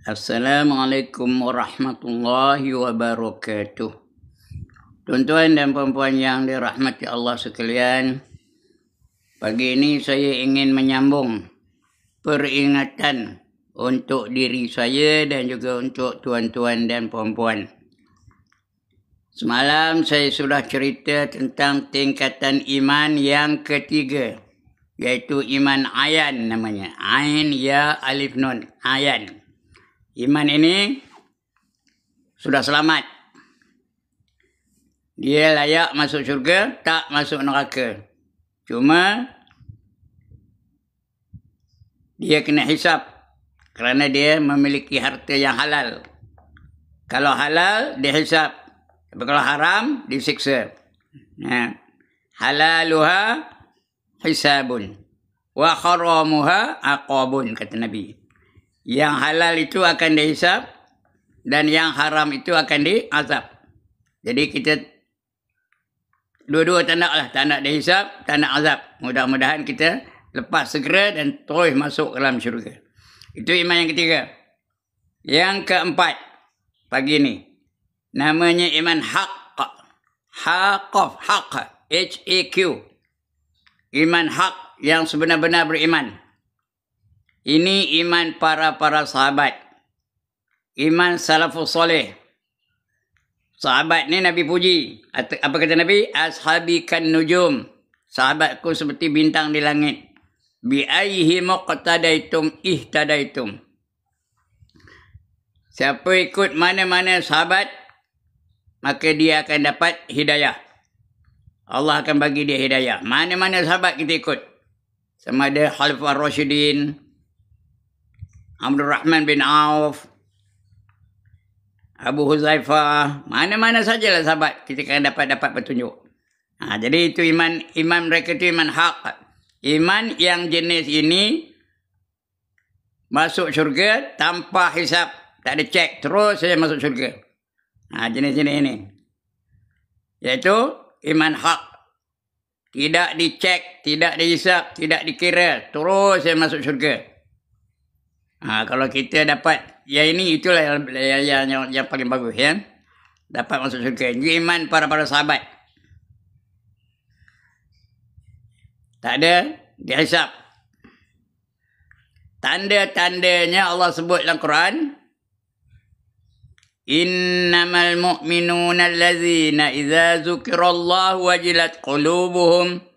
Assalamualaikum warahmatullahi wabarakatuh. Tuan-tuan dan puan-puan yang dirahmati Allah sekalian, pagi ini saya ingin menyambung peringatan untuk diri saya dan juga untuk tuan-tuan dan puan-puan. Semalam saya sudah cerita tentang tingkatan iman yang ketiga, iaitu iman ayan namanya. Ain, ya, alif, nun. Ayan. Iman ini sudah selamat. Dia layak masuk syurga, tak masuk neraka. Cuma dia kena hisap kerana dia memiliki harta yang halal. Kalau halal, dia hisap. Tapi kalau haram, disiksa. Halaluha hisabun. Wa haramuha aqabun, kata Nabi. Yang halal itu akan dihisap dan yang haram itu akan diazab. Jadi kita dua-dua tak nak lah. Tak nak dihisap, tak nak azab. Mudah-mudahan kita lepas segera dan terus masuk ke dalam syurga. Itu iman yang ketiga. Yang keempat pagi ni, namanya iman haq. Haqaf, haq. H-A-Q. Iman haq yang sebenar-benar beriman. Ini iman para sahabat. Iman salafus soleh. Sahabat ni Nabi puji. Apa kata Nabi? Ashabi kan nujum. Sahabatku seperti bintang di langit. Bi ayhi muqtadaitum ihtadaitum. Siapa ikut mana-mana sahabat, maka dia akan dapat hidayah. Allah akan bagi dia hidayah. Mana-mana sahabat kita ikut. Sama ada Khalifah Rashidin, Abdul Rahman bin Auf, Abu Huzaifah, mana-mana sajalah sahabat, kita akan dapat petunjuk. Jadi itu iman mereka itu iman hak. Iman yang jenis ini masuk syurga tanpa hisap, tak ada cek, terus saja masuk syurga. Jenis-jenis ini, iaitu iman hak. Tidak dicek, tidak dihisap, tidak dikira, terus saja masuk syurga. Kalau kita dapat yang ini, itulah yang paling bagus, ya. Dapat masuk syurga. Ini iman para sahabat. Tak ada dihisap. Tanda-tandanya Allah sebut dalam Quran. Innamal mu'minuna allazina idza dzukirallahu wajilat qulubuhum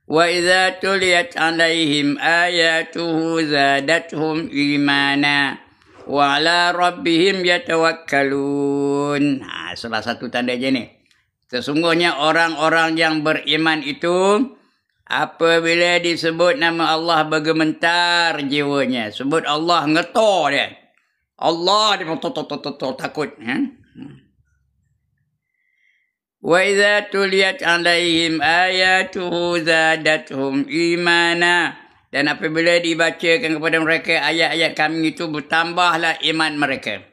wa idza tuliyat alaihim ayatuhu zadatuhum imana wa ala rabbihim yatawakkalun. Salah satu tanda je ni. Sesungguhnya orang-orang yang beriman itu apabila disebut nama Allah bergementar jiwanya. Sebut Allah, ngetor dia. Allah dia takut. Wa idza tuliyat alaihim ayatuhu zadatuhum imana. Dan apabila dibacakan kepada mereka ayat-ayat kami itu, bertambahlah iman mereka.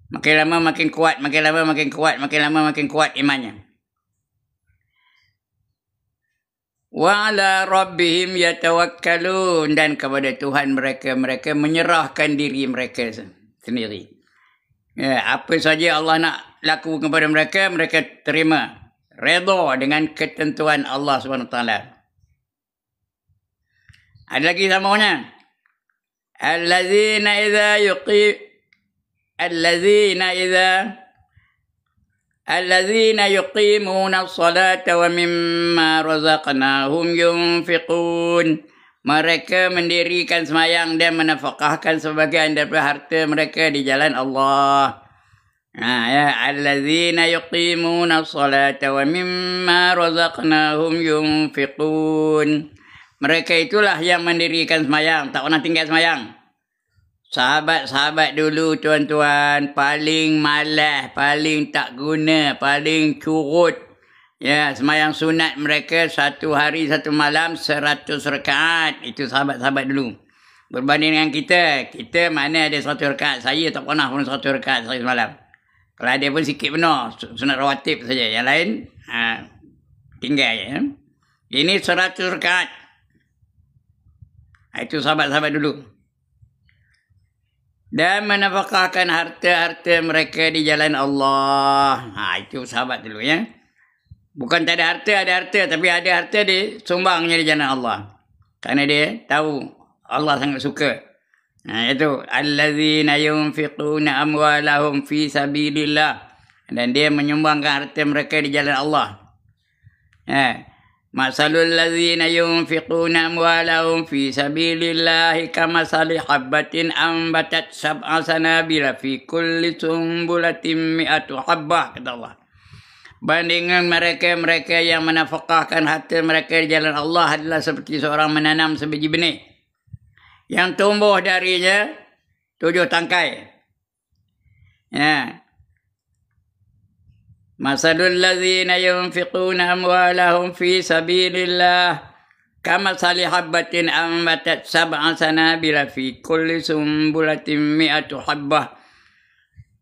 Makin lama makin kuat, makin lama makin kuat, makin lama makin kuat imannya. Wa ala rabbihim yatawakkalun. Dan kepada Tuhan mereka menyerahkan diri mereka sendiri. Apa saja Allah nak laku kepada mereka, mereka terima. Redha dengan ketentuan Allah SWT. Ada lagi sambungannya. Allazina yuqimuna as-salata wa mimma razaqnahum yunfiqun. Mereka mendirikan sembahyang dan menafkahkan sebahagian daripada harta mereka di jalan Allah. Allazina yuqimuna as-salata wa mimma razaqnahum yunfiqun. Mereka itulah yang mendirikan sembahyang, tak pernah tinggal sembahyang. Sahabat-sahabat dulu, tuan-tuan, paling malas, paling tak guna, paling curut. Ya, sembahyang sunat mereka 1 hari 1 malam 100 rakaat. Itu sahabat-sahabat dulu. Berbanding dengan kita mana ada 100 rakaat. Saya tak pernah pun 100 rakaat sehari semalam. Kalau ada pun sikit benar, sunat rawatib saja. Yang lain tinggal je. Ini 100 rakaat. Itu sahabat-sahabat dulu. Dan menafkahkan harta-harta mereka di jalan Allah. Itu sahabat dulu ya. Bukan tak ada harta, ada harta. Tapi ada harta dia sumbangnya di jalan Allah. Kerana dia tahu Allah sangat suka. Itu. Allazina yunfiquna amwalahum fi sabilillah. Dan dia menyumbangkan harta mereka di jalan Allah. Masalul ladzina yunfiquna amwalahum fi sabilillahi kamasali habbatin ambatat sab'a sanabila fi kulli sumbulatin mi'atu habbah, kata Allah. Bandingan mereka-mereka yang menafkahkan harta mereka di jalan Allah adalah seperti seorang menanam sebiji benih yang tumbuh darinya 7 tangkai. Masalul ladzina yunfiquna amwalahum fi sabilillah kamasali habbatin ambatat sab'a sanabila fi kulli sumbulatin mi'atu habbah.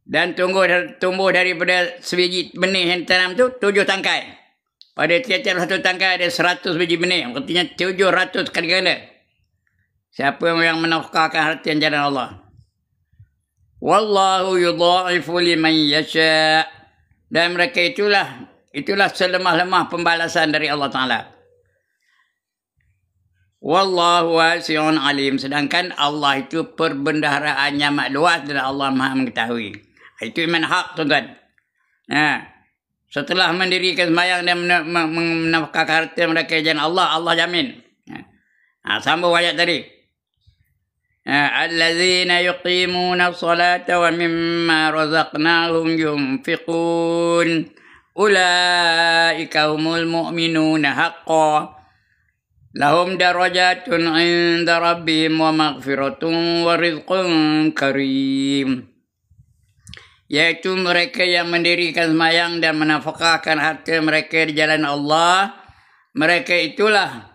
Dan tumbuh daripada sebiji benih yang tanam tu 7 tangkai. Pada tiap-tiap satu tangkai ada 100 biji benih. Artinya 700 kali ganda. Siapa yang menafkahkan harta yang jalan Allah. Wallahu yudha'ifu liman yasha'. Dan mereka itulah selemah-lemah pembalasan dari Allah Ta'ala. Wallahu wasi'un alim. Sedangkan Allah itu perbendaharaannya amat luas dan Allah Maha mengetahui. Itu iman hak, tuan-tuan. Setelah mendirikan sembahyang dan menafkahkan harta mereka jalan Allah, Allah jamin. Sambung ayat tadi. Allazina yuqimuna as-salata wa mimma razaqnahum yunfiqun. Ulaika humul mu'minuna haqqan. Lahum darajatun 'inda rabbihim wa maghfiratun wa rizqun karim. Yaitu mereka yang mendirikan sembahyang dan menafkahkan harta mereka di jalan Allah. Mereka itulah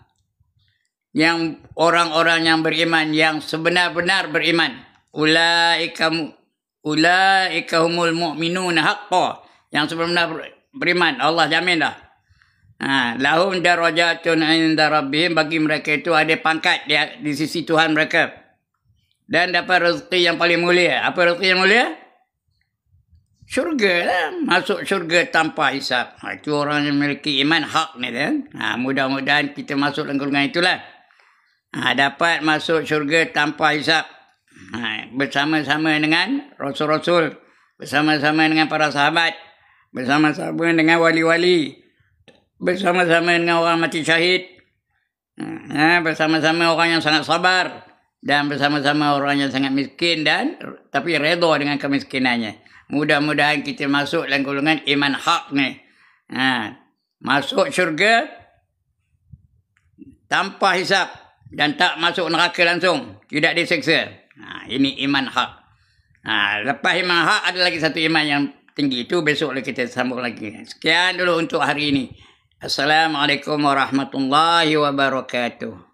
yang orang-orang yang beriman, yang sebenar-benar beriman. Ulaika humul mu'minuna haqqan. Yang sebenar-benar beriman. Allah jamin dah. Lahum darajatun 'inda rabbihim. Bagi mereka itu ada pangkat di sisi Tuhan mereka. Dan dapat rezeki yang paling mulia. Apa rezeki yang mulia? Syurga lah. Masuk syurga tanpa hisap. Itu orang yang memiliki iman hak ni kan. Mudah-mudahan kita masuk dalam golongan itulah. Dapat masuk syurga tanpa hisap. Bersama-sama dengan Rasul-Rasul. Bersama-sama dengan para sahabat. Bersama-sama dengan wali-wali. Bersama-sama dengan orang mati syahid. Bersama-sama orang yang sangat sabar. Dan bersama-sama orang yang sangat miskin tapi redha dengan kemiskinannya. Mudah-mudahan kita masuk dalam golongan iman hak ni. Masuk syurga tanpa hisap dan tak masuk neraka langsung. Tidak diseksa. Ini iman hak. Lepas iman hak ada lagi satu iman yang tinggi. Itu besok kita sambung lagi. Sekian dulu untuk hari ini. Assalamualaikum warahmatullahi wabarakatuh.